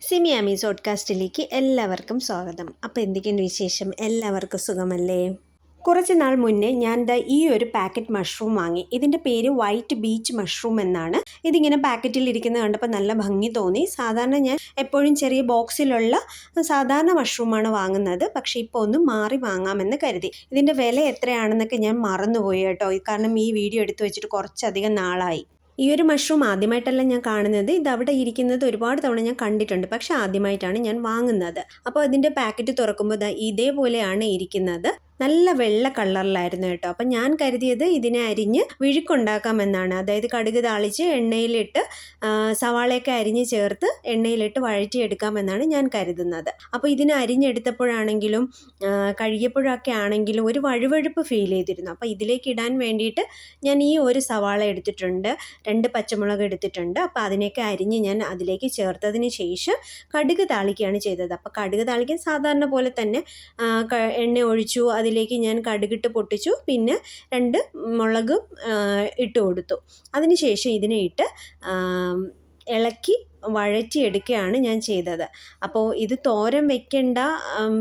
സിമി ആമീസ് പോഡ്കാസ്റ്റിലേക്ക് എല്ലാവർക്കും സ്വാഗതം. അപ്പോൾ എന്തൊക്കെയുണ്ട് വിശേഷം? എല്ലാവർക്കും സുഖമല്ലേ? കുറച്ച് നാൾ മുന്നേ ഞാൻ ഈ ഒരു പാക്കറ്റ് മഷ്റൂം വാങ്ങി. ഇതിൻ്റെ പേര് വൈറ്റ് ബീച്ച് മഷ്റൂം എന്നാണ്. ഇതിങ്ങനെ പാക്കറ്റിൽ ഇരിക്കുന്നത് കണ്ടപ്പോൾ നല്ല ഭംഗി തോന്നി. സാധാരണ ഞാൻ എപ്പോഴും ചെറിയ ബോക്സിലുള്ള സാധാരണ മഷ്റൂമാണ് വാങ്ങുന്നത്. പക്ഷേ ഇപ്പോൾ ഒന്ന് മാറി വാങ്ങാമെന്ന് കരുതി. ഇതിൻ്റെ വില എത്രയാണെന്നൊക്കെ ഞാൻ മറന്നുപോയി കേട്ടോ. കാരണം ഈ വീഡിയോ എടുത്തു വെച്ചിട്ട് കുറച്ചധികം നാളായി. ഈ ഒരു മഷ്റൂം ആദ്യമായിട്ടല്ല ഞാൻ കാണുന്നത്. ഇതവിടെ ഇരിക്കുന്നത് ഒരുപാട് തവണ ഞാൻ കണ്ടിട്ടുണ്ട്, പക്ഷേ ആദ്യമായിട്ടാണ് ഞാൻ വാങ്ങുന്നത്. അപ്പോൾ അതിൻ്റെ പാക്കറ്റ് തുറക്കുമ്പോൾ ഇതേപോലെയാണ് ഇരിക്കുന്നത്. നല്ല വെള്ള കളറിലായിരുന്നു കേട്ടോ. അപ്പം ഞാൻ കരുതിയത് ഇതിനെ അരിഞ്ഞ് വിഴുക്കുണ്ടാക്കാമെന്നാണ്. അതായത് കടുക് താളിച്ച് എണ്ണയിലിട്ട് സവാളയൊക്കെ അരിഞ്ഞ് ചേർത്ത് എണ്ണയിലിട്ട് വഴറ്റിയെടുക്കാമെന്നാണ് ഞാൻ കരുതുന്നത്. അപ്പോൾ ഇതിനെ അരിഞ്ഞെടുത്തപ്പോഴാണെങ്കിലും കഴുകിയപ്പോഴൊക്കെ ആണെങ്കിലും ഒരു വഴുവഴുപ്പ് ഫീൽ ചെയ്തിരുന്നു. അപ്പോൾ ഇതിലേക്ക് ഇടാൻ വേണ്ടിയിട്ട് ഞാൻ ഈ ഒരു സവാള എടുത്തിട്ടുണ്ട്, 2 പച്ചമുളക് എടുത്തിട്ടുണ്ട്. അപ്പോൾ അതിനെയൊക്കെ അരിഞ്ഞ് ഞാൻ അതിലേക്ക് ചേർത്തതിന് ശേഷം കടുക് താളിക്കുകയാണ് ചെയ്തത്. അപ്പോൾ കടുക് താളിക്കാൻ സാധാരണ പോലെ തന്നെ എണ്ണ ഒഴിച്ചു, അതിലേക്ക് ഞാൻ കടുകിട്ട് പൊട്ടിച്ചു, പിന്നെ 2 മുളകും ഇട്ട് കൊടുത്തു. അതിനുശേഷം ഇതിനെ ഇട്ട് ഇളക്കി വഴറ്റിയെടുക്കുകയാണ് ഞാൻ ചെയ്തത്. അപ്പോൾ ഇത് തോരൻ വെക്കേണ്ട,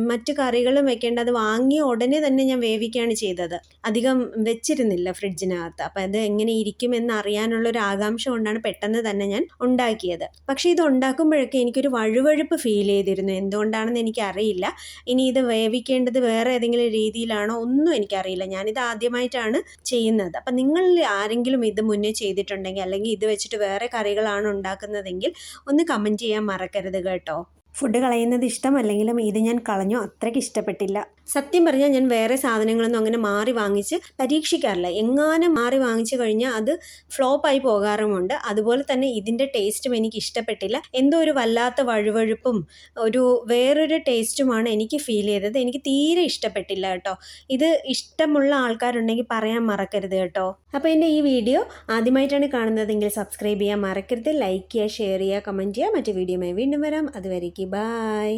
മറ്റ് കറികളും വെക്കേണ്ട, അത് വാങ്ങിയ ഉടനെ തന്നെ ഞാൻ വേവിക്കുകയാണ് ചെയ്തത്. അധികം വെച്ചിരുന്നില്ല ഫ്രിഡ്ജിനകത്ത്. അപ്പോൾ അത് എങ്ങനെ ഇരിക്കുമെന്ന് അറിയാനുള്ളൊരു ആകാംക്ഷ കൊണ്ടാണ് പെട്ടെന്ന് തന്നെ ഞാൻ ഉണ്ടാക്കിയത്. പക്ഷേ ഇത് ഉണ്ടാക്കുമ്പോഴൊക്കെ എനിക്കൊരു വഴുവഴുപ്പ് ഫീൽ ചെയ്തിരുന്നു. എന്തുകൊണ്ടാണെന്ന് എനിക്കറിയില്ല. ഇനി ഇത് വേവിക്കേണ്ടത് വേറെ ഏതെങ്കിലും രീതിയിലാണോ ഒന്നും എനിക്കറിയില്ല. ഞാനിത് ആദ്യമായിട്ടാണ് ചെയ്യുന്നത്. അപ്പം നിങ്ങൾ ആരെങ്കിലും ഇത് മുന്നേ ചെയ്തിട്ടുണ്ടെങ്കിൽ, അല്ലെങ്കിൽ ഇത് വെച്ചിട്ട് വേറെ കറികളാണ് ഉണ്ടാക്കുന്നതെങ്കിൽ ഒന്ന് കമൻറ്റ് ചെയ്യാൻ മറക്കരുത് കേട്ടോ. ഫുഡ് കളയുന്നത് ഇഷ്ടമല്ലെങ്കിലും ഇത് ഞാൻ കളഞ്ഞു, അത്രയ്ക്ക് ഇഷ്ടപ്പെട്ടില്ല. സത്യം പറഞ്ഞാൽ ഞാൻ വേറെ സാധനങ്ങളൊന്നും അങ്ങനെ മാറി വാങ്ങിച്ച് പരീക്ഷിക്കാറില്ല. എങ്ങാനും മാറി വാങ്ങിച്ചു കഴിഞ്ഞാൽ അത് ഫ്ലോപ്പായി പോകാറുമുണ്ട്. അതുപോലെ തന്നെ ഇതിൻ്റെ ടേസ്റ്റും എനിക്ക് ഇഷ്ടപ്പെട്ടില്ല. എന്തോ ഒരു വല്ലാത്ത വഴുവഴുപ്പും ഒരു വേറൊരു ടേസ്റ്റുമാണ് എനിക്ക് ഫീൽ ചെയ്തത്. എനിക്ക് തീരെ ഇഷ്ടപ്പെട്ടില്ല കേട്ടോ. ഇത് ഇഷ്ടമുള്ള ആൾക്കാരുണ്ടെങ്കിൽ പറയാൻ മറക്കരുത് കേട്ടോ. അപ്പോൾ എൻ്റെ ഈ വീഡിയോ ആദ്യമായിട്ടാണ് കാണുന്നതെങ്കിൽ സബ്സ്ക്രൈബ് ചെയ്യാൻ മറക്കരുത്. ലൈക്ക് ചെയ്യുക, ഷെയർ ചെയ്യുക, കമൻറ്റ് ചെയ്യുക. മറ്റു വീഡിയോയുമായി വീണ്ടും വരാം. അതുവരേക്ക് ബൈ.